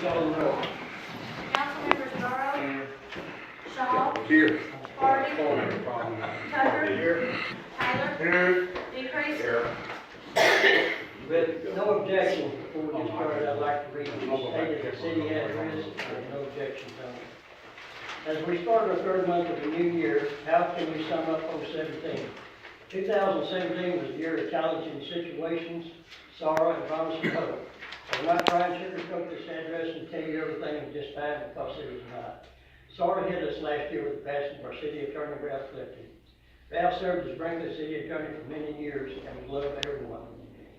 Call the roll. Councilmembers Burrow. Shaw. Here. Hardy. Tucker. Here. Taylor. Here. Decrease. Here. With no objections, before we get started, I'd like to read the stated the city address, and no objections on it. As we start our third month of the new year, how can we sum up 2017? 2017 was a year of challenging situations, sorrow, and promising hope. I'm not trying to sugarcoat this address and tell you everything was just fine, because it was not. Sorrow hit us last year with the passing of our city attorney, Ralph Clifton. Ralph served as Brinkley city attorney for many years and was loved by everyone.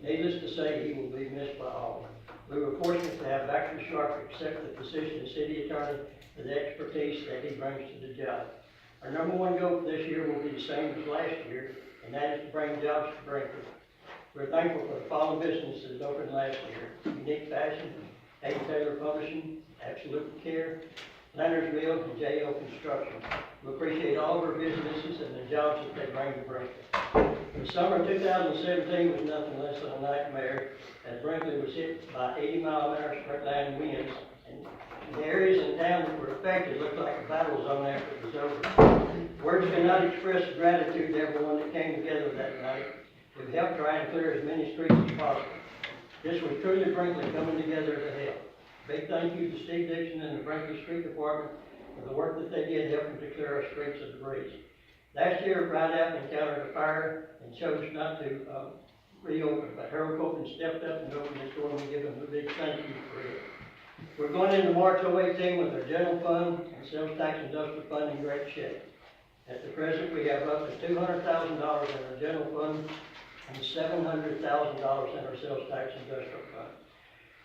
Needless to say, he will be missed by all. We were fortunate to have Dr. Sharp accept the position of city attorney for the expertise that he brings to the job. Our number one goal for this year will be the same as last year, and that is to bring jobs to Brinkley. We're thankful for the following businesses that opened last year: Unique Fashion, A. Taylor Publishing, Absolute Care, Leonard's Mill, and J.L. Construction. We appreciate all of our businesses and the jobs that they bring to Brinkley. The summer of 2017 was nothing less than a nightmare, as Brinkley was hit by 80-mile-an-hour straight-line winds, and the areas in town that were affected looked like a battle zone after it was over. Words cannot express the gratitude to everyone that came together that night. We've helped try and clear as many streets as possible. This was truly Brinkley coming together to help. Big thank you to Steve Dixon and the Brinkley Street Department for the work that they did helping to clear our streets of debris. Last year, Ride Out encountered a fire and chose not to reopen, but Harold Copeland stepped up and opened his door, and we give him a big thank you for it. We're going into March 2018 with our general fund and sales tax industrial fund in great shape. At the present, we have roughly $200,000 in our general fund and $700,000 in our sales tax industrial fund.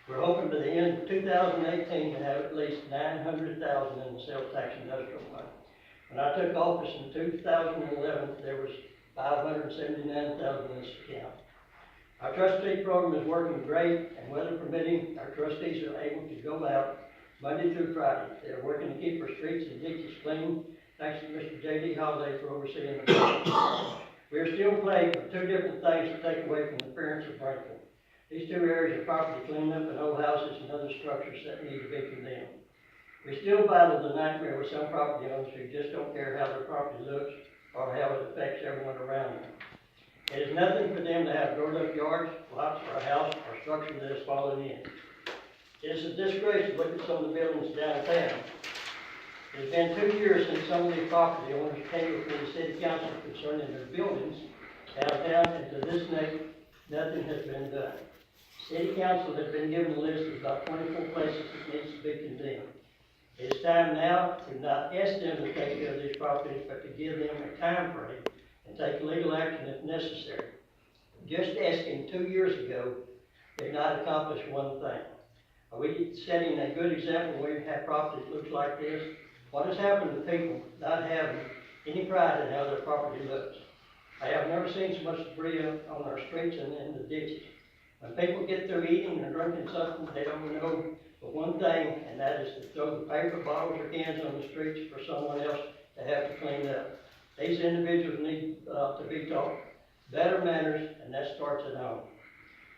We're hoping by the end of 2018 to have at least $900,000 in the sales tax industrial fund. When I took office in 2011, there was $579,000 in this account. Our trustee program is working great, and weather permitting, our trustees are able to go out Monday through Friday. They are working to keep our streets and ditches clean, thanks to Mr. J.D. Holiday for overseeing the program. We are still plagued with two different things to take away from the appearance of Brinkley. These two areas are property cleanup and old houses and other structures that need to be condemned. We still battle the nightmare with some property owners who just don't care how their property looks or how it affects everyone around them. It is nothing for them to have grown up yards, lots, or a house, or structure that has fallen in. It is a disgrace to look at some of the buildings downtown. It has been 2 years since some of these property owners came before the city council concerning their buildings downtown, and to this day, nothing has been done. City council has been given a list of about 24 places that needs to be condemned. It is time now to not ask them to take care of these properties, but to give them a time frame and take legal action if necessary. Just asking 2 years ago did not accomplish one thing. Are we setting a good example when we have property that looks like this? What has happened to people not having any pride in how their property looks? I have never seen so much debris on our streets and in the ditches. When people get through eating or drinking something, they don't know but one thing, and that is to throw the paper bottles or cans on the streets for someone else to have to clean up. These individuals need to be taught better manners, and that starts at home.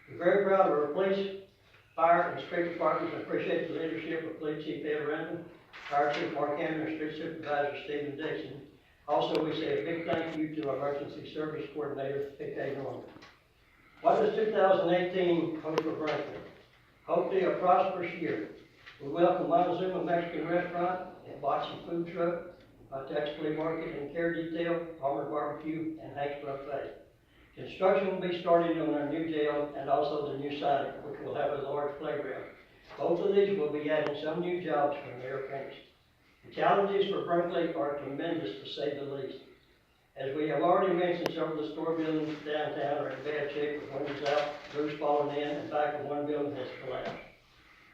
We're very proud of our police, fire, and street departments, and appreciate the leadership of Police Chief Ed Randall, Fire Chief Mark Hammond, and Street Supervisor Stephen Dixon. Also, we say a big thank you to our Emergency Service Coordinator, P.K. Norman. What does 2018 hold for Brinkley? Hopefully a prosperous year. We welcome Montezuma Mexican Restaurant and Boxing Food Truck, Texas Flea Market and Care Detail, Palmer Barbecue, and Hank's Buffet. Construction will be starting on our new jail and also the new site, which will have a large playground. Both of these will be adding some new jobs when they are finished. The challenges for Brinkley are tremendous, to say the least. As we have already mentioned, several of the store buildings downtown are in bad shape, with windows out, roofs falling in, and back of one building has collapsed.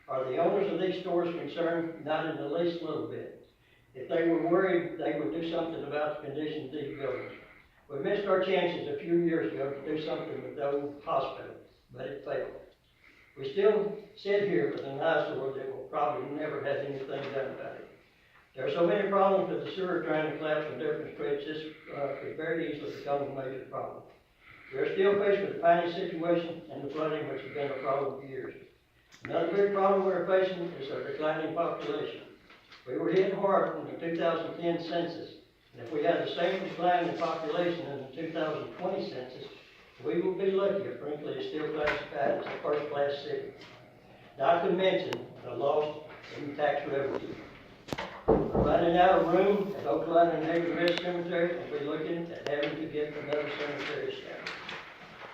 Are the owners of these stores concerned? Not in the least little bit. If they were worried, they would do something about the condition of these buildings. We missed our chances a few years ago to do something with the old hospital, but it failed. We still sit here with an eyesore that will probably never have anything done about it. There are so many problems with the sewer trying to collapse on different streets, this could very easily become a major problem. We are still faced with the Piney situation and the flooding, which has been a problem for years. Another big problem we're facing is a declining population. We were hit hard in the 2010 census, and if we had the same decline in population in the 2020 census, we will be lucky if Brinkley is still classified as a first-class city. Not to mention the loss in tax revenue. We're running out of room at Oakland and Navy Rest Cemetery, and we're looking at having to get another cemetery established.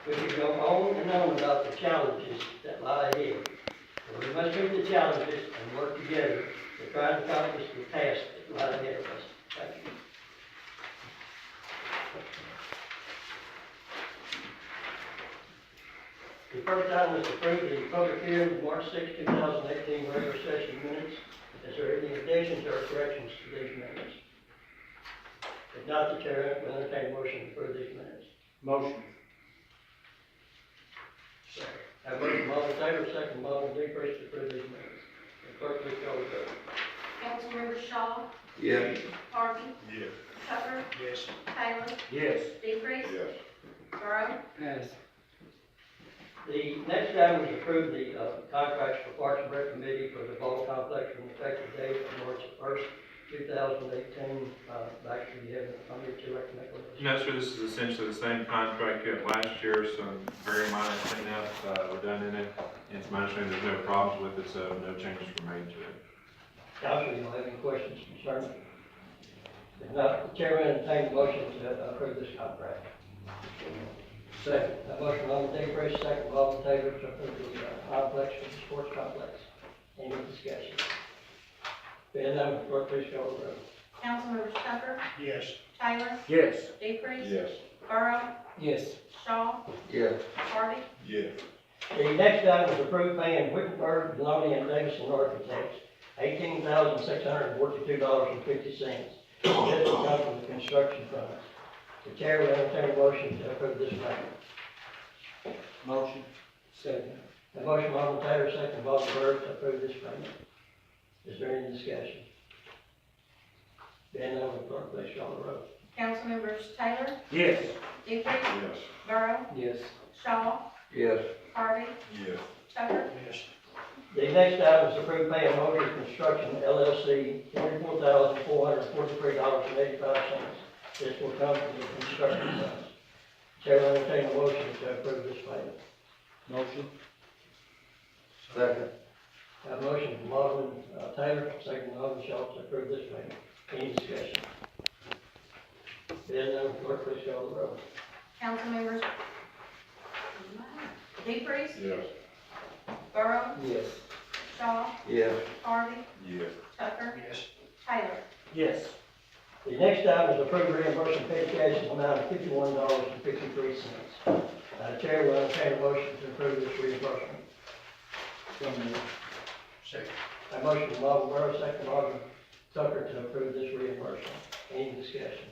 We could go on and on about the challenges that lie ahead. But we must meet the challenges and work together to try and accomplish the tasks that lie ahead of us. Thank you. The first item is to approve the public hearing of March 6, 2018 regular session minutes. Is there any additions or corrections to these minutes? If not, the chair will entertain a motion to approve these minutes. Motion. I motion Marvin Taylor, second Marvin DePriest to approve these minutes. The clerk, please call the vote. Councilmember Shaw, Yes. Harvey, Yes. Tucker, Yes. Taylor, Yes. DePriest, Yes. Burrow, Yes. The next item is approve the contracts for Parks and Rec Committee for the ball complex from effective date of March 1st, 2018. Baxter, do you have any would you like to make a motion? No, sir, this is essentially the same contract you had last year, some very minor cleanup were done in it. And it's my understanding there's no problems with it, so no changes were made to it. Council, you have any questions, concerns? If not, the chair will entertain a motion to approve this contract. Second. A motion on the DePriest, second Marvin Taylor to approve the complex for the sports complex. Any discussion? Being none, clerk, please call the roll. Councilmembers Tucker, Yes. Taylor, Yes. DePriest, Yes. Burrow, Yes. Shaw, Yes. Harvey, Yes. The next item is approved paying Wittenberg, DELONY, and Davison Architects $18,642.50. This will come from the construction funds. The chair will entertain a motion to approve this payment. Motion. Second. A motion Marvin Taylor, second Bob Bird to approve this payment. Is there any discussion? Being none, clerk, please call the roll. Councilmembers Taylor, Yes. DePriest, Yes. Burrow, Yes. Shaw, Yes. Harvey, Yes. Tucker, Yes. The next item is approved paying MOSER Construction LLC $44,443.85. This will come from the construction funds. Chair will entertain a motion to approve this payment. Motion. Second. A motion from Marvin Taylor, second from Marvin Shaw to approve this payment. Any discussion? Being none, clerk, please call the roll. Councilmembers DePriest, Yes. Burrow, Yes. Shaw, Yes. Harvey, Yes. Tucker, Yes. Taylor. Yes. The next item is approved reimbursement paid cash in the amount of $51.53. The chair will entertain a motion to approve this reimbursement. So moved. Second. A motion from Marvin Burrow, second from Marvin Tucker to approve this reimbursement. Any discussion?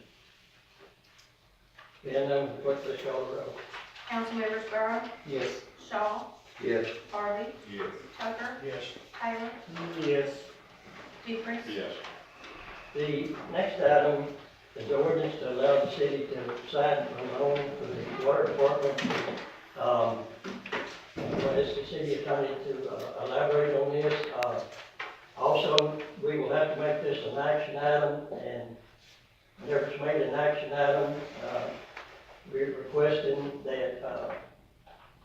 Being none, clerk, please call the roll. Councilmembers Burrow, Yes. Shaw, Yes. Harvey, Yes. Tucker, Yes. Taylor, Yes. DePriest, Yes. The next item is the ordinance to allow the city to sign a loan for the water department. What is the city attorney to elaborate on this? Also, we will have to make this an action item, and whenever it's made an action item, we're requesting that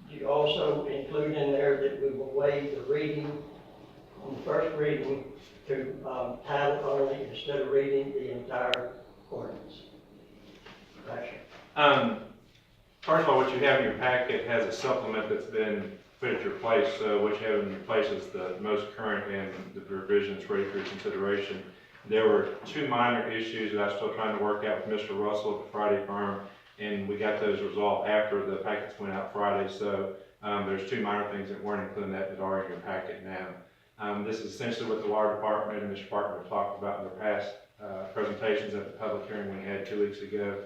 you also include in there that we will waive the reading, on the first reading, to title only instead of reading the entire ordinance. Action. First of all, what you have in your packet has a supplement that's been put at your place. So what you have in your place is the most current and the revisions ready for your consideration. There were two minor issues that I'm still trying to work out with Mr. Russell at the Friday firm, and we got those resolved after the packets went out Friday. So there's two minor things that weren't included in that are in your packet now. This is essentially what the water department and Mr. Parker have talked about in their past presentations at the public hearing we had 2 weeks ago.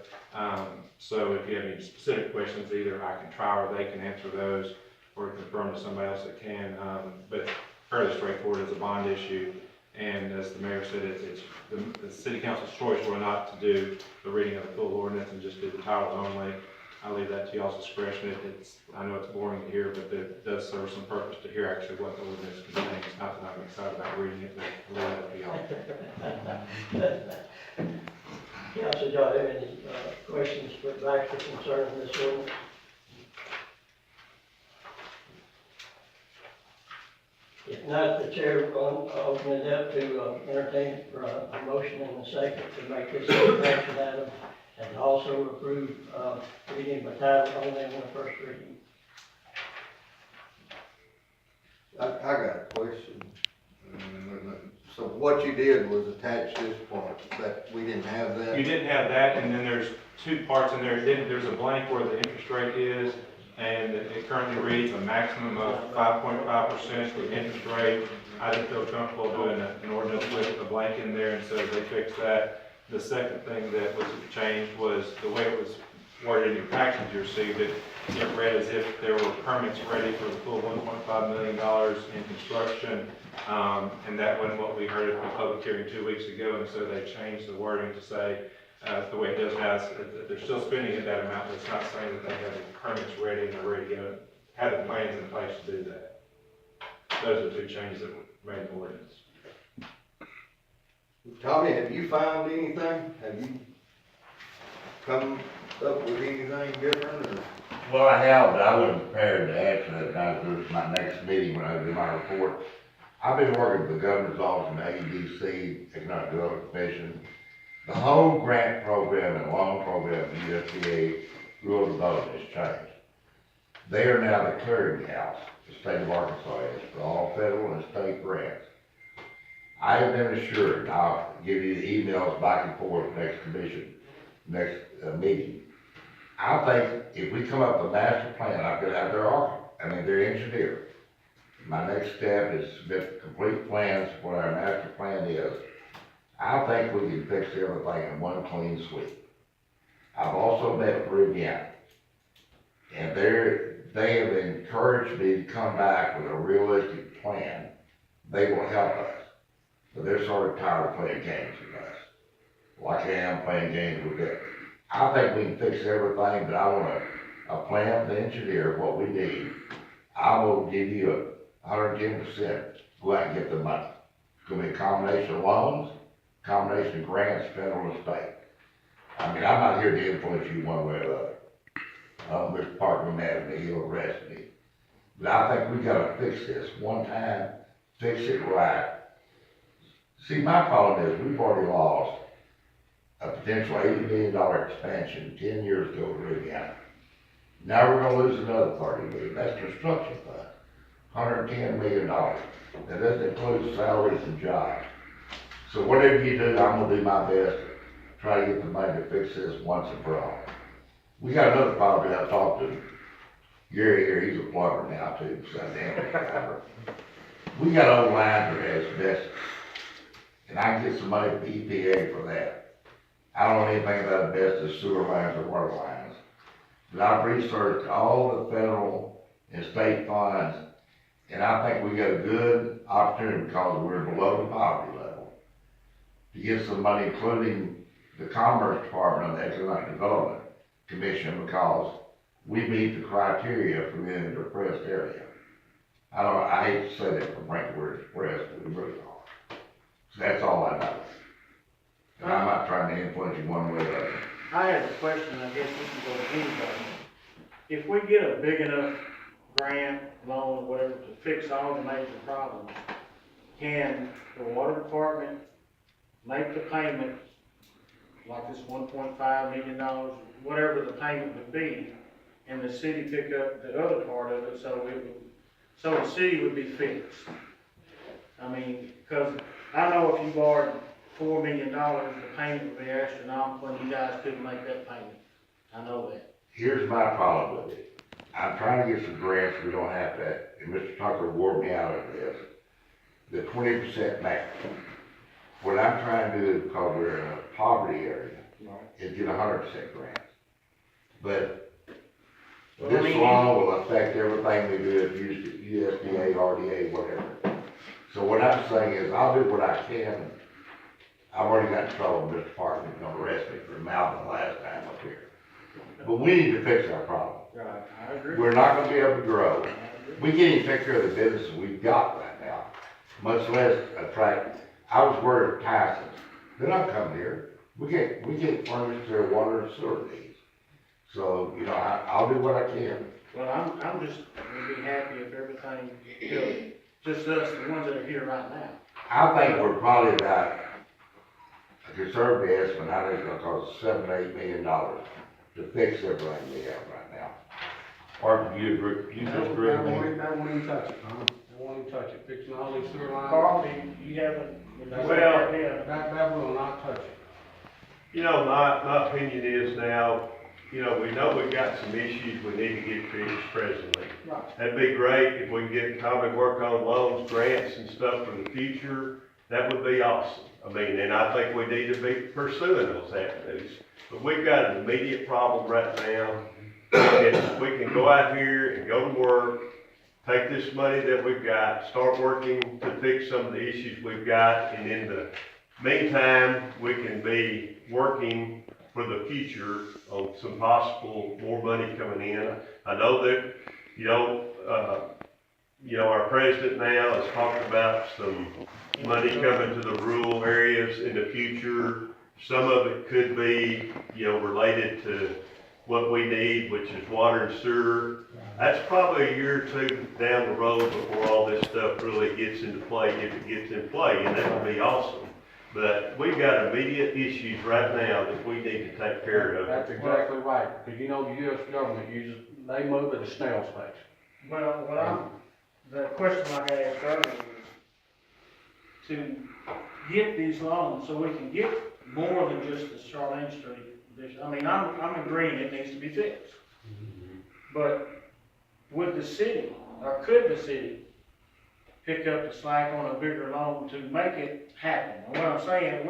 So if you have any specific questions, either I can try or they can answer those, or confirm to somebody else that can. But fairly straightforward as a bond issue. And as the mayor said, it's the city council's choice whether or not to do the reading of the full ordinance and just do the title only. I'll leave that to y'all's discretion. I know it's boring to hear, but it does serve some purpose to hear actually what the ordinance contains. Not that I'm excited about reading it, but I'll leave that to y'all. Council, do y'all have any, questions for Baxter concerning this ordinance? If not, the chair will open it up to, entertain for a motion and a second to make this an action item and also approve, reading by title only on the first reading. I got a question. So what you did was attach this part, that we didn't have that? You didn't have that, and then there's two parts in there. There's a blank where the interest rate is, and it currently reads a maximum of 5.5% for the interest rate. I didn't feel comfortable doing an ordinance with a blank in there, and so they fixed that. The second thing that was changed was the way it was worded in your package you received it. It read as if there were permits ready for the full $1.5 million in construction, and that wasn't what we heard at the public hearing 2 weeks ago, and so they changed the wording to say, the way it does now, that they're still spending at that amount, but it's not saying that they have the permits ready and they're ready to go, have the plans in place to do that. Those are the two changes that were made in the ordinance. Tommy, have you found anything? Have you come up with anything different, or? Well, I have, but I wasn't prepared to answer that, and I was my next meeting when I do my report. I've been working with the governor's office and the ADC, Economic Development Commission. The whole grant program and loan program of the USDA rural development has changed. They are now the clearinghouse, the state of Arkansas is, for all federal and state grants. I have been assured, and I'll give you the emails back and forth next commission, next meeting. I think if we come up with a master plan, I've got out there arguing, I mean, they're engineers. My next step is to submit complete plans for what our master plan is. I think we can fix everything in one clean sweep. I've also met with Rivian, and they have encouraged me to come back with a realistic plan. They will help us, but they're sort of tired of playing games with us, like I am playing games with them. I think we can fix everything, but I want a plan with the engineer, what we need. I will give you 110%, go out and get the money. It's gonna be a combination of loans, combination of grants, federal and state. I mean, I'm not here to influence you one way or the other. Mr. Parker mad at me, he'll arrest me. But I think we gotta fix this one time, fix it right. See, my problem is we've already lost a potential $80 million expansion 10 years ago to Louisiana. Now we're gonna lose another $30 million, that's construction fund, $110 million. That doesn't include salaries and jobs. So whatever you do, I'm gonna do my best to try to get the money to fix this once and for all. We got another problem that I talked to Gary here, he's a plumber now too, so damn. We got old lines that are asbestos, and I can get some money from EPA for that. I don't know anything about asbestos, sewer lines or water lines, but I've researched all the federal and state funds, and I think we got a good opportunity because we're below the poverty level to get some money, including the Commerce Department and the Economic Development Commission, because we meet the criteria for being in a depressed area. I hate to say that for Brinkley, we're depressed, but we really are. So that's all I know. And I'm not trying to influence you one way or the other. I have a question, I guess we can go to anybody. If we get a big enough grant, loan, or whatever, to fix all the major problems, can the water department make the payment, like this $1.5 million, whatever the payment would be, and the city pick up the other part of it, so the city would be fixed? I mean, because I know if you borrowed $4 million, the payment would be astronomical, and you guys couldn't make that payment. I know that. Here's my problem with it. I'm trying to get some grants, we don't have that, and Mr. Tucker wore me out of this. The 20% match. What I'm trying to do, because we're in a poverty area, is get 100% grants. But this law will affect everything we do at USDA, RDA, whatever. So what I'm saying is, I'll do what I can. I've already got in trouble with Mr. Parker, he's gonna arrest me for mouthing the last time up here. but we need to fix our problem. Right, I agree. We're not gonna be able to grow. I agree. We can't even take care of the business we've got right now, much less attract. I was worried of Tyson's. They're not coming here. We can't furnish their water and sewer needs. So, you know, I'll do what I can. Well, I'm just, would be happy if everything, you know, just us, the ones that are here right now. I think we're probably about, a conservative estimate, I think it's gonna cost $7-8 million to fix everything we have right now. Or you agree, you disagree with me? That won't even touch it, huh? That won't even touch it, fixing all these sewer lines. Carl, you haven't, Well, yeah. that will not touch it. You know, my opinion is now, you know, we know we've got some issues we need to get fixed presently. Right. That'd be great if we can get Tommy work on loans, grants and stuff for the future. That would be awesome. I mean, and I think we need to be pursuing those avenues. But we've got an immediate problem right now. We can go out here and go to work, take this money that we've got, start working to fix some of the issues we've got, and in the meantime, we can be working for the future on some possible more money coming in. I know that, our president now has talked about some money coming to the rural areas in the future. Some of it could be, related to what we need, which is water and sewer. That's probably a year or two down the road before all this stuff really gets into play, if it gets in play, and that would be awesome. But we've got immediate issues right now that we need to take care of. That's exactly right, because you know the US government they move at a snail's pace. Well, the question like I asked earlier is to get these loans so we can get more than just the Charlene Street. I mean, I'm agreeing it needs to be fixed. But would the city, or could the city, pick up the slack on a bigger loan to make it happen? And what I'm saying,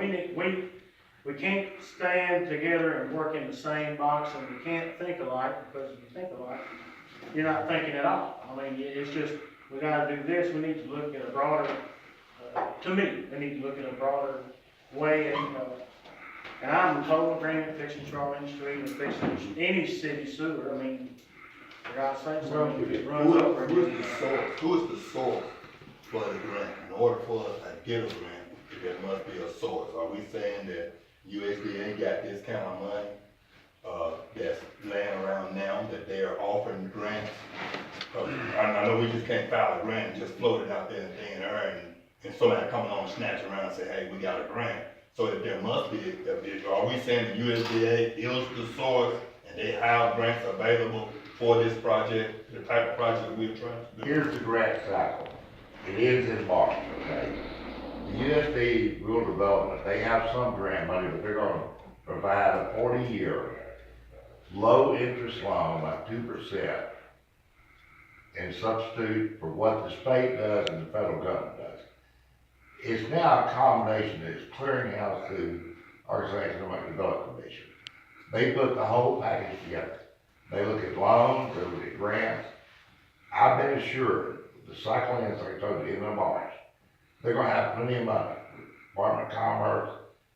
we can't stand together and work in the same box, and we can't think alike, because if you think alike, you're not thinking at all. I mean, it's just, we gotta do this, we need to look at a broader, to me, we need to look at a broader way, and I'm in total agreement fixing Charlene Street and fixing any city sewer. I mean, for God's sakes, I mean, if it runs over. Who is the source for the grant? In order for us to get a grant, there must be a source. Are we saying that USDA got this kind of money, that's laying around now, that they are offering grants? I know we just can't file a grant and just float it out there in thin air and somebody come along and snatch around and say, hey, we got a grant. So if there must be, are we saying the USDA is the source and they have grants available for this project, the type of project we're trying to do? Here's the grant cycle. It ends in March, okay? The USD Rural Development, they have some grant money, but they're gonna provide a 40-year low interest loan, like 2%, in substitute for what the state does and the federal government does. It's now a combination, it's clearinghouse to Arkansas Economic Development Commission. They put the whole package together. They look at loans, they look at grants. I've been assured, the cycle ends, like I told you, in March. They're gonna have plenty of money. Department of Commerce,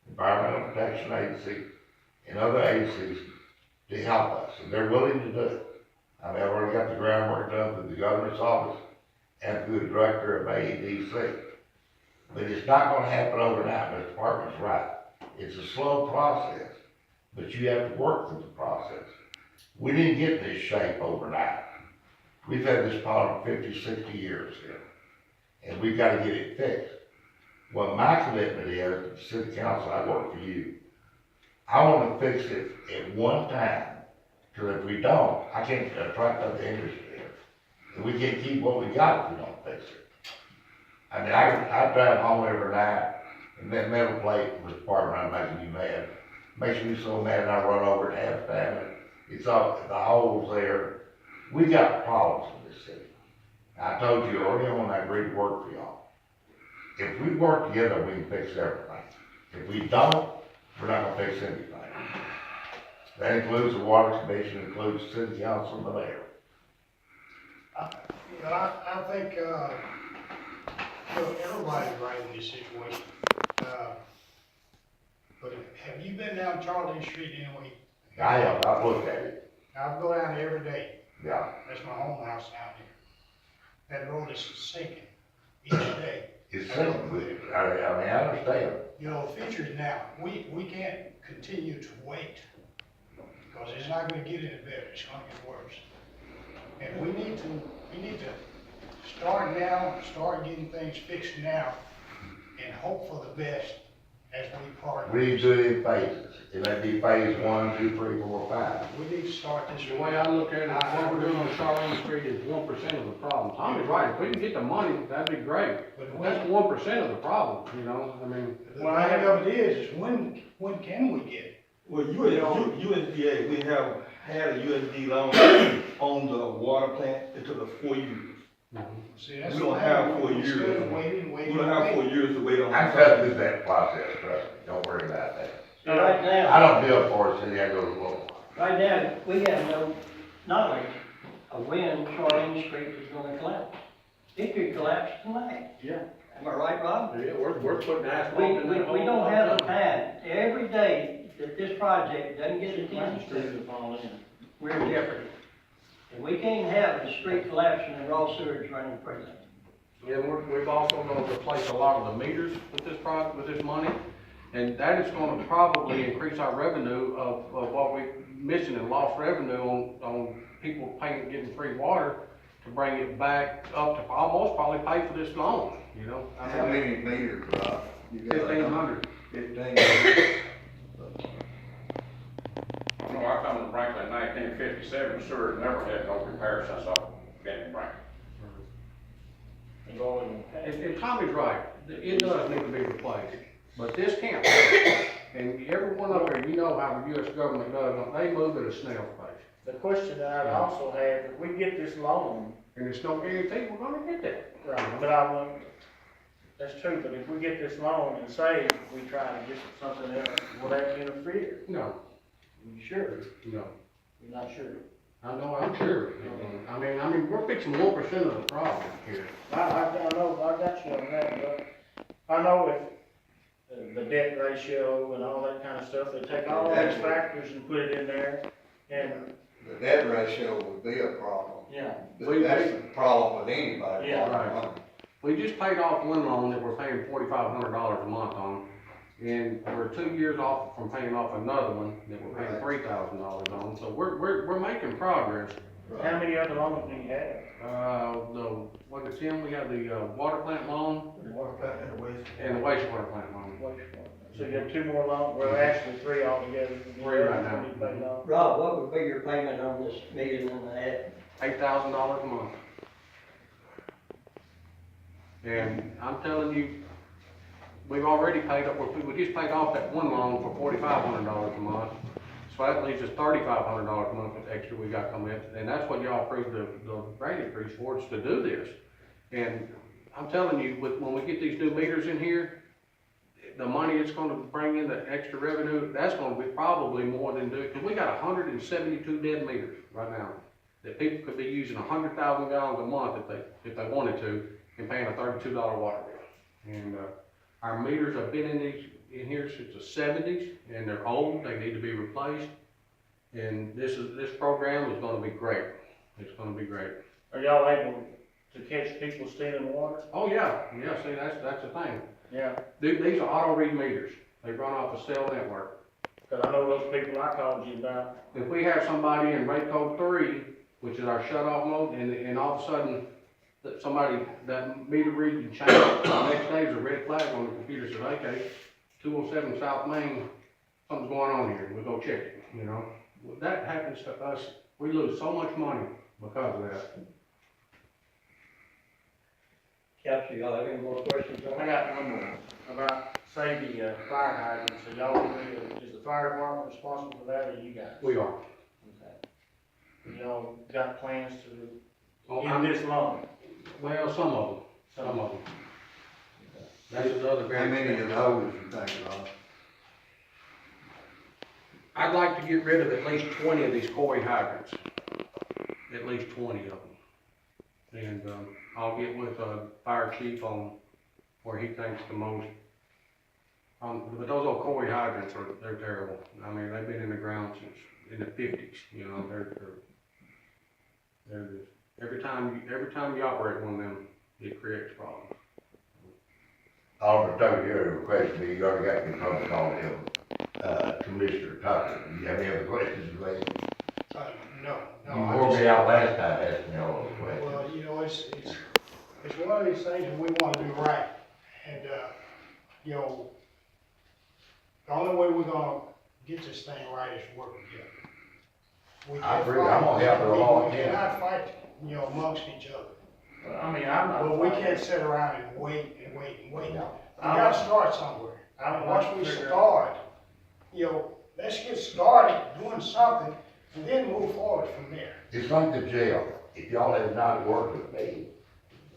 Environmental Protection Agency, and other agencies to help us, and they're willing to do it. I mean, I've already got the groundwork done through the governor's office and through the director of AEDC. But it's not gonna happen overnight, but the department's right. It's a slow process, but you have to work through the process. We didn't get this shape overnight. We've had this problem 50, 60 years here, and we've gotta get it fixed. What my commitment is, to the city council, I work for you, I wanna fix it at one time, because if we don't, I can't attract other industry here. And we can't keep what we got if we don't fix it. I mean, I drive home every night, and that metal plate was part around making me mad. Makes me so mad, and I run over it half the time, and it's all, the holes there. We got problems in this city. I told you early on, I agreed to work for y'all. If we work together, we can fix everything. If we don't, we're not gonna fix anything. That includes the water commission, includes the city council and the mayor. I think, everybody's right in this situation. But have you been down Charlene Street anyway? I have, I've looked at it. I go down there every day. Yeah, That's my home house down there. That road is sinking each day. it's simple, I mean, I understand. You know, the future is now. We can't continue to wait. Because it's not gonna get any better. It's gonna get worse. And we need to start now, start getting things fixed now, and hope for the best as we part. We need to do it in phases. It may be phase 1, 2, 3, 4, 5. We need to start this. The way I look at it, what we're doing on Charlene Street is 1% of the problem. Tommy's right, if we can get the money, that'd be great. But that's 1% of the problem, you know, I mean. The thing of it is when can we get it? Well, USDA, we have had a USD loan on the water plant. It took us 4 years. See, that's We the don't thing. have 4 years. Instead of waiting. We don't have 4 years to wait on. I cut through that process, trust me, don't worry about that. So right now. I don't build for a city, I go to law. Right now, we have no knowledge of when Charlene Street is gonna collapse. It could collapse tonight. Yeah. Am I right, Bob? Yeah, we're putting We, asphalt we, in we that whole don't have lot. a time. Every day that this project doesn't get attention, we're in jeopardy. And we can't have the street collapsing and raw sewage running prison. Yeah, we've also gonna replace a lot of the meters with this project, with this money. And that is gonna probably increase our revenue of what we're missing in lost revenue on people paying, getting free water to bring it back up to almost probably pay for this loan, you know? I How mean, many meters, Rob? You got a- 1,500. 15. I know I come to Brinkley in 1957, sewer never had no repair since I've been in Brinkley. And Tommy's right, it does need to be replaced, but this can't wait. And everyone up there, you know how the US government does, they move at a snail's pace. The question that I'd also have, if we get this loan, And it's no guarantee we're gonna get that. right, but I want, that's true, but if we get this loan and say we try to get something else, will that interfere? No, You sure? no. You're not sure? I know, I'm sure. I mean, we're fixing 1% of the problem here. I know, I got you on that, but I know if the debt ratio and all that kind of stuff, they take all those factors and put it in there, and, The debt ratio would be a problem. yeah. That's the problem with anybody. Yeah. Right. We just paid off one loan that we're paying $4,500 a month on, and we're 2 years off from paying off another one that we're paying $3,000 on, so we're making progress. How many other loans do you have? What is Tim, we have the, water plant loan Water plant and the waste. and the wastewater plant loan. So you have 2 more loans, well, actually 3 altogether. 3 right now. You paid off. Rob, what would be your payment on this $1.5 million? $8,000 a month. And I'm telling you, we've already paid up, we just paid off that one loan for $4,500 a month. So that leaves us $3,500 a month with extra we got coming in, and that's what y'all approved the rate increase for, is to do this. And I'm telling you, when we get these new meters in here, the money it's gonna bring in, the extra revenue, that's gonna be probably more than because we got 172 dead meters right now, that people could be using 100,000 gallons a month if they wanted to, and paying a $32 water bill. And, our meters have been in here since the 70s, and they're old, they need to be replaced. And this program is gonna be great. It's gonna be great. Are y'all able to catch people stealing water? Oh, yeah, see, that's the thing. Yeah, These are auto read meters. They run off a cell network. because I know those people I called you about. If we have somebody in rate code 3, which is our shut-off mode, and all of a sudden, that meter reading changes, the next day there's a red flag on the computer, says, okay, 207 South Main, something's going on here, we go check it, you know? When that happens to us, we lose so much money because of that. Council, y'all have any more questions on I that? got one more about, say, the fire hydrant. So y'all agree, is the fire department responsible for that, or you guys? We are. Okay. Y'all got plans to, Oh, in this loan? Well, some of them. That's the other How very. many of those you think, Rob? I'd like to get rid of at least 20 of these koi hydrants. At least 20 of them. And, I'll get with, fire chief on where he thinks the most But those old koi hydrants they're terrible. I mean, they've been in the ground since in the fifties, you know, they're just, every time you operate one of them, it creates problems. Alderman Tucker, you requested me, you already got me phone call to him, Commissioner Tucker. Do you have any other questions, lady? No, You I wore just, me out last time asking me all those questions. well, you know, it's one of these things that we wanna do right, and, you know, the only way we're gonna get this thing right is work together. We I can't agree. fight- I'm gonna help it all I We can. cannot fight, you know, amongst each other. Well, I mean, I'm not. But we can't sit around and wait and wait and wait. We No. gotta start somewhere. I'm Once not we figuring- start, you know, let's get started doing something and then move forward from there. It's like the jail. If y'all have not worked with me,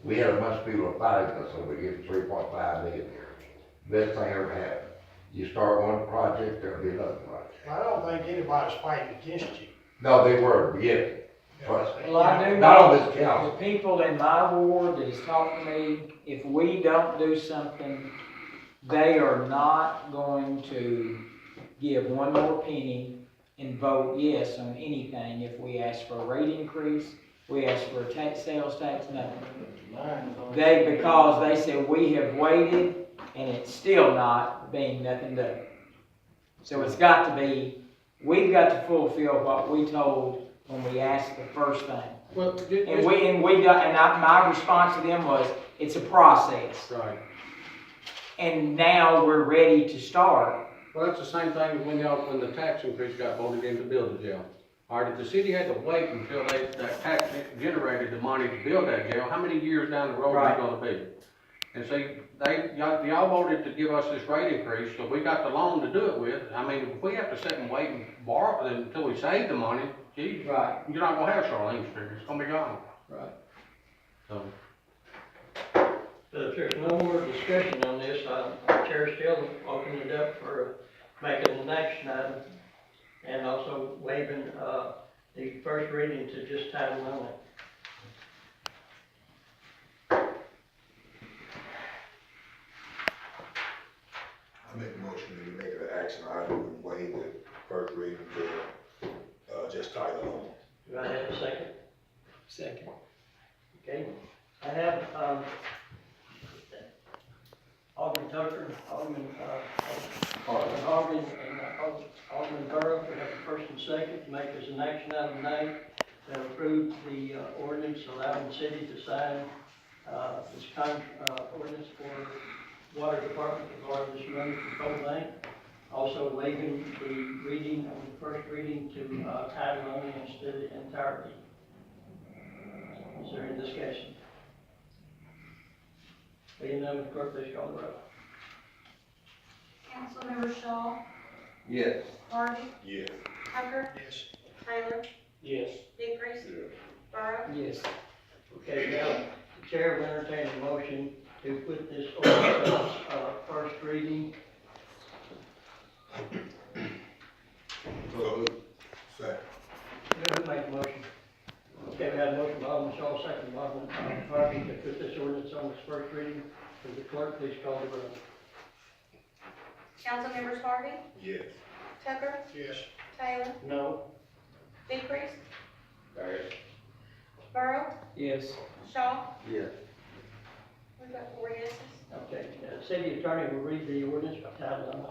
we had a bunch of people fighting us over getting 3.5 million here. Best thing ever happened. You start one project, there'll be another project. I don't think anybody's fighting against you. No, they were, yeah, trust me. Well, I do Not on know this council. the people in my ward that has talked to me, if we don't do something, they are not going to give one more penny and vote yes on anything if we ask for a rate increase, we ask for a sales tax, nothing. Because they said we have waited and it's still not being nothing done. So it's got to be, we've got to fulfill what we told when we asked the first thing. Well, My response to them was, it's a process. right. And now we're ready to start. Well, that's the same thing as when the tax increase got voted in to build the jail. All right, if the city had to wait until that tax generated the money to build that jail, how many years down the road are we gonna be? And see, y'all voted to give us this rate increase, so we got the loan to do it with. I mean, if we have to sit and wait and borrow until we save the money, geez, Right. you're not gonna have Charlene Street, it's gonna be gone. Right. So, If there's no more discussion on this, Chair still open it up for making an action item and also waiving, the first reading to just title only. I make a motion to make it an action item and waive the first reading to, just title only. Do I have a second? Second. Okay, I have, Alderman Tucker, Alderman Harvey, and Alderman Borough, we have a first and second to make as an action item tonight to approve the ordinance allowing the city to sign this ordinance for water department to borrow this money from Coal Bank. Also waiving the reading, on the first reading to title only instead of entire reading. Is there any discussion? Being none, clerk, please call the roll. Councilmember Shaw, Yes. Harvey, Yes. Tucker, Yes. Taylor, Yes. Decrease, Burrow, Yes. Okay, now, the chair will entertain a motion to put this ordinance on first reading. So, second. Who made the motion? Okay, we have a motion by Alderman Shaw, second by Alderman Harvey to put this ordinance on its first reading. Will the clerk please call the roll? Councilmembers Harvey, Yes. Tucker, Yes. Taylor, No. Decrease, Yes. Burrow, Yes. Shaw, Yes. we've got 4 yeses. Okay, city attorney will read the ordinance by title only.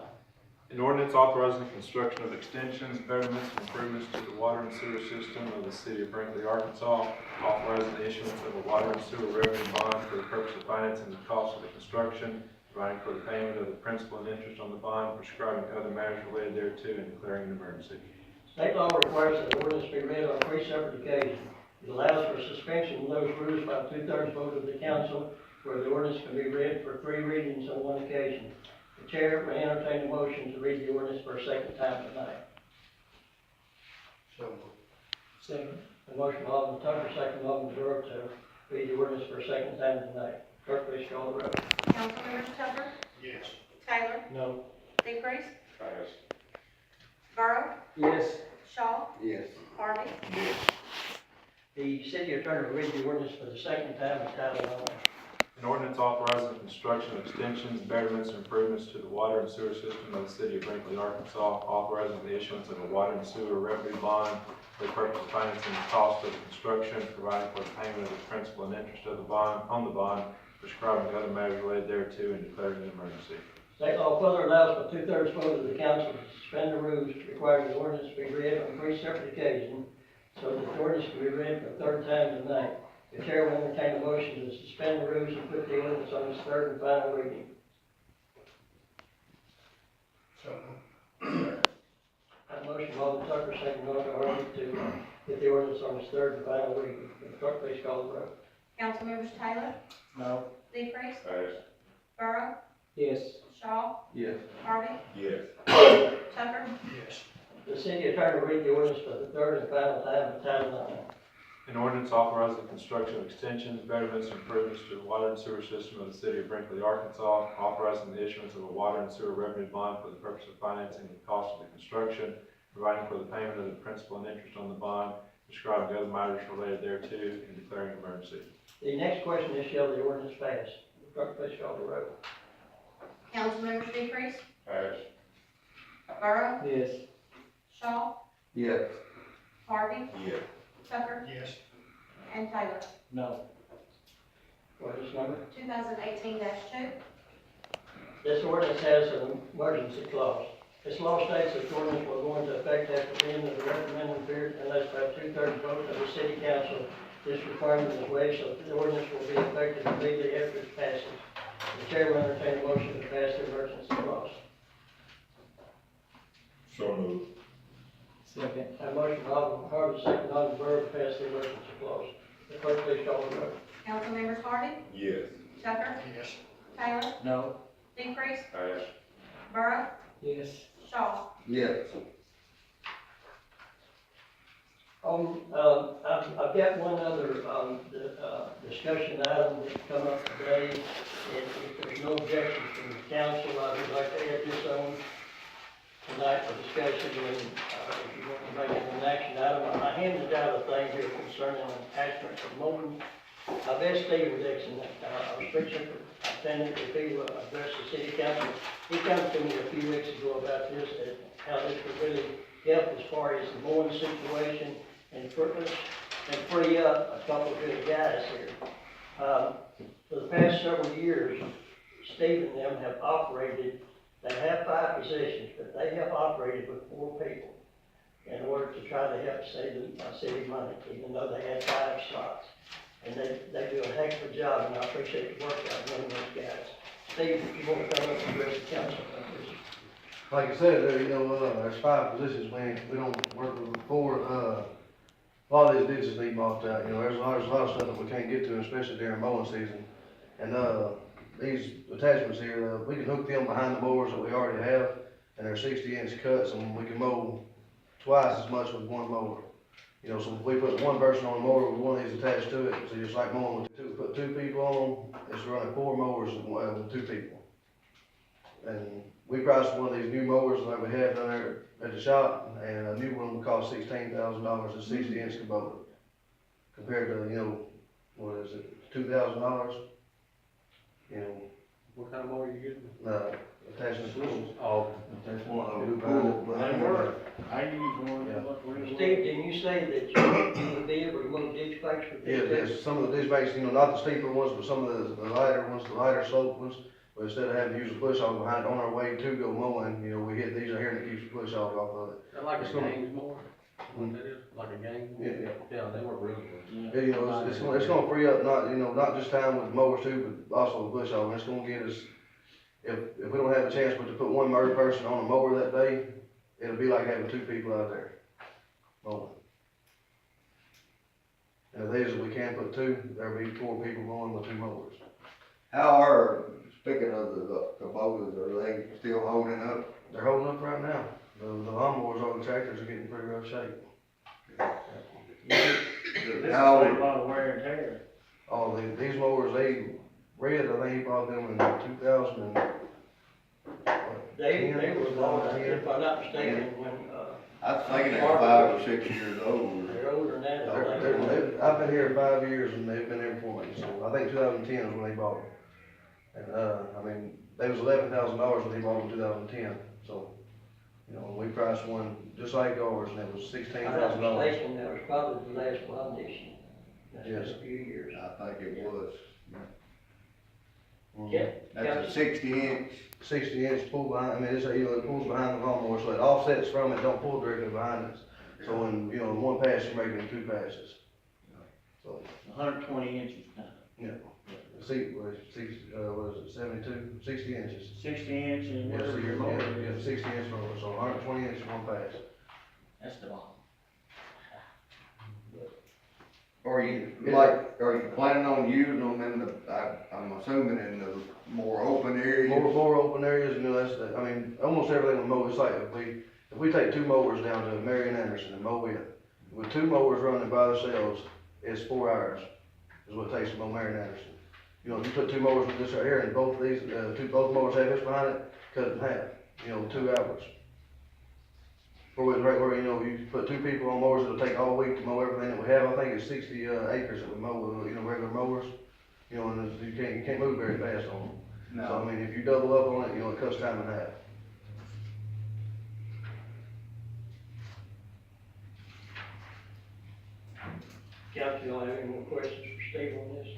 An ordinance authorizing the construction of extensions, betterments, and improvements to the water and sewer system of the city of Brinkley, Arkansas, authorizing the issuance of a water and sewer revenue bond for the purpose of financing the cost of the construction, providing for the payment of the principal and interest on the bond, prescribing other matters related thereto, and declaring an emergency. State law requires that the ordinance be read on 3 separate occasions. It allows for suspension of those rules by a 2/3 vote of the council, where the ordinance can be read for 3 readings on one occasion. The chair will entertain a motion to read the ordinance for a second time tonight. So, Second. A motion by Alderman Tucker, second by Alderman Burrow to read the ordinance for a second time tonight. Clerk, please call the roll. Councilmembers Tucker, yes. Taylor, No. Decrease, Yes. Burrow, Yes. Shaw, Yes. Harvey, The city attorney will read the ordinance for the second time by title only. An ordinance authorizing the construction, extensions, betterments, and improvements to the water and sewer system of the city of Brinkley, Arkansas, authorizing the issuance of a water and sewer revenue bond for the purpose of financing the cost of the construction, providing for the payment of the principal and interest of the bond, prescribing other matters related thereto, and declaring an emergency. State law further allows for 2/3 vote of the council to suspend the rules, requiring the ordinance to be read on 3 separate occasions, so that the ordinance can be read for a third time tonight. The chair will entertain a motion to suspend the rules and put the ordinance on its third and final reading. So, That motion, Alderman Tucker, second Alderman Harvey, to put the ordinance on its third and final reading. Will the clerk please call the roll? Councilmembers Taylor, No. Decrease, Pass. Burrow, Yes. Shaw, Yes. Harvey, Yes. Tucker, yes. The city attorney read the ordinance for the third and final time by title only. An ordinance authorizing the construction of extensions, betterments, and improvements to the water and sewer system of the city of Brinkley, Arkansas, authorizing the issuance of a water and sewer revenue bond for the purpose of financing the cost of the construction, providing for the payment of the principal and interest on the bond, prescribing other matters related thereto, and declaring an emergency. The next question is, shall the ordinance pass? Will the clerk please call the roll? Councilmembers Decrease, Pass. Burrow, Yes. Shaw, Yes. Harvey, Yes. Tucker, Yes. and Taylor. No. Ordinance number? 2018-2. This ordinance has an emergency clause. This law states that the ordinance will go into effect after the end of the recommended period unless by 2/3 vote of the city council this requirement is waived, so the ordinance will be effective immediately after its passage. The chair will entertain a motion to pass the emergency clause. So moved. Second. A motion by Alderman Harvey, second Alderman Burrow, to pass the emergency clause. The clerk please call the roll. Councilmembers Harvey, Yes. Tucker, Yes. Taylor, No. Decrease, Pass. Burrow, Yes. Shaw. Yes. I've got one other, discussion item that's come up today. If there's no objections from the council, I would like to add this on tonight for discussion, and, if you want to make it an action item, I handed out a thing here concerning an attachment for mowing. I've asked Stephen Dixon, our street superintendent, if he will address the city council. He came to me a few weeks ago about this, how this would really help as far as the mowing situation and free up a couple of good guys here. For the past several years, Steve and them have operated, they have 5 positions, but they have operated with 4 people in order to try to help save the city money, even though they had 5 slots. And they do a heck of a job, and I appreciate the work out of those guys. Steve, if you want to come up and address the council, please. Like I said, there's 5 positions, we don't work with 4, a lot of these ditches need mopped out, there's a lot of stuff that we can't get to, especially during mowing season. And, these attachments here, we can hook them behind the mowers that we already have, and they're 60-inch cuts, and we can mow twice as much with one mower. So if we put one person on a mower with one of these attached to it, so it's like mowing with 2, put 2 people on them, it's running 4 mowers with 2 people. And we priced one of these new mowers that we have down there at the shop, and a new one would cost $16,000, a 60-inch Kubota. Compared to, what is it, $2,000? What kind of mower you using? Attachment tools. Oh. They work. I use one that look really well. Steve, didn't you say that you would be able to move ditch pipes with Yeah, this? yes, some of the ditch banks, not the steeper ones, but some of the lighter ones, the lighter slope ones. But instead of having to use a push hog behind, on our way to go mowing, we hit these right here and it keeps the push hog off of it. Is that like It's a gonna- games mower? What that is, like a game? Yeah. Yeah, they work really good. Yeah, it's gonna free up, not just time with mowers too, but also the push hog. It's gonna get us, if we don't have a chance but to put one mowed person on a mower that day, it'll be like having 2 people out there mowing. And the days that we can put 2, there'll be 4 people mowing with 2 mowers. How are, speaking of the Kubotas, are they still holding up? They're holding up right now. The lawnmowers on the tractors are getting pretty rough shape. This is a How- lot of wear and tear. Oh, these mowers, Red, I think he bought them in 2000 and, They were bought, 10. if I'm not mistaken, when, I was thinking they're 5 or 6 years old. They're older than that. I think. I've been here 5 years and they've been there before me, so I think 2010 is when they bought them. And, I mean, they was $11,000 when they bought them in 2010, so, you know, we priced one just like ours and it was I'm not $16,000. mistaken, that was probably the last one this year. That's been Yes. a few years. I think it was. Yeah. That's a 60-inch. 60-inch pull behind, I mean, it's, you know, it pulls behind the lawnmower, so it offsets from it, don't pull directly behind us. So when, you know, in one pass, you're making 2 passes. So, 120 inches now. yeah, see, what is it, 72, 60 inches. 60 inch and Yeah, whatever your mower yeah, is. 60 inch mower, so 120 inches one pass. That's the long. Are you planning on using them in the, I'm assuming in the more open areas? More open areas, you know, I mean, almost everything we mow, it's like if we take 2 mowers down to Marion Anderson and mow it, with 2 mowers running by themselves, it's 4 hours, is what it takes to mow Marion Anderson. You know, if you put 2 mowers with this right here and both of these, both mowers have this behind it, cut it in half, you know, 2 hours. Where, you know, you put 2 people on mowers, it'll take all week to mow everything that we have. I think it's 60 acres that we mow with, you know, regular mowers. You know, and you can't move very fast on them. No. So, I mean, if you double up on it, you know, it cuts time in half. Council, y'all have any more questions for Steve on this?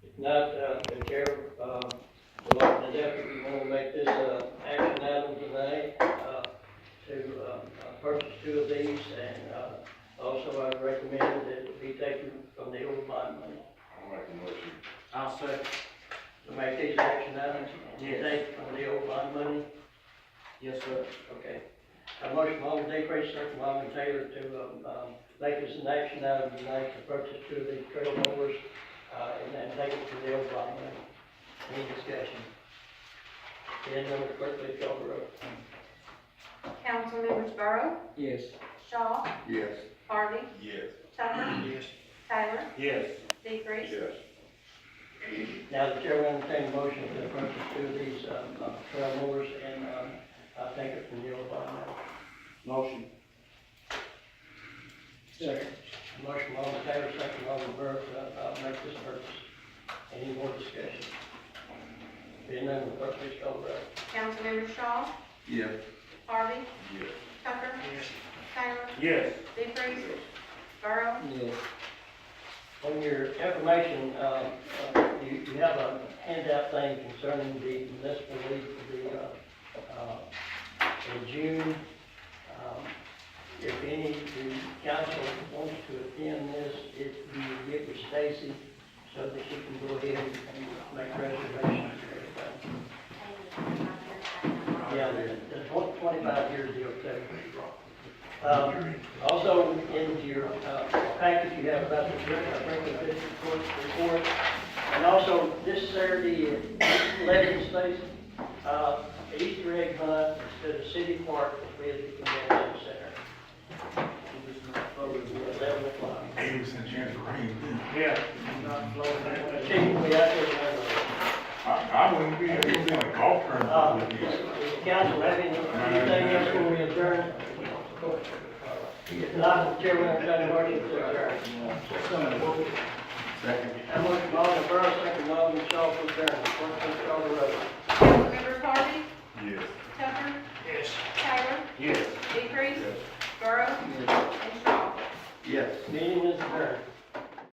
If not, the chair, would like to definitely want to make this, action item tonight, to, purchase 2 of these, and, also I recommend that it be taken from the old bond money. I'll make a motion. I'll second. To make these action items, Yes. take from the old bond money. Yes, sir. Okay. A motion by Alderman Decrease, second by Alderman Taylor to, make this an action item tonight to purchase 2 of these trail mowers, and then take it to the old bond money. Any discussion? Then, clerk, please call the roll. Councilmembers Burrow, Yes. Shaw, Yes. Harvey, Yes. Tucker, Yes. Taylor, Yes. Decrease. Yes. Now, the chair will entertain a motion to purchase 2 of these, trail mowers and, take it from the old bond money. Motion. Second. Motion by Alderman Taylor, second by Alderman Burke, make this purchase. Any more discussion? Being none, clerk, please call the roll. Councilmembers Shaw, Yes. Harvey, Yes. Tucker, Taylor, Yes. Decrease, Burrow, Yes. On your information, you have a handout thing concerning the municipal league for in June. If any, the council wants to attend this, if you would get with Stacy so that she can go ahead and make reservations for everything. Yeah, the 25 year deal too. Also, in your, package, you have about the Brinkley District report. And also, this Saturday at 11 Station, Easter egg hunt instead of City Park, will be at the convention center. 11 o'clock. Yeah. Chief, we have to remember. I wouldn't be, it would be like golf tournament. Does council have anything else before we adjourn? If not, the chair will entertain a motion to adjourn. Second. That motion by Alderman Burrow, second by Alderman Shaw to adjourn. Clerk, please call the roll. Councilmembers Harvey, Yes. Tucker, Yes. Taylor, Yes. Decrease, Burrow, and Shaw. Yes. Meeting is adjourned.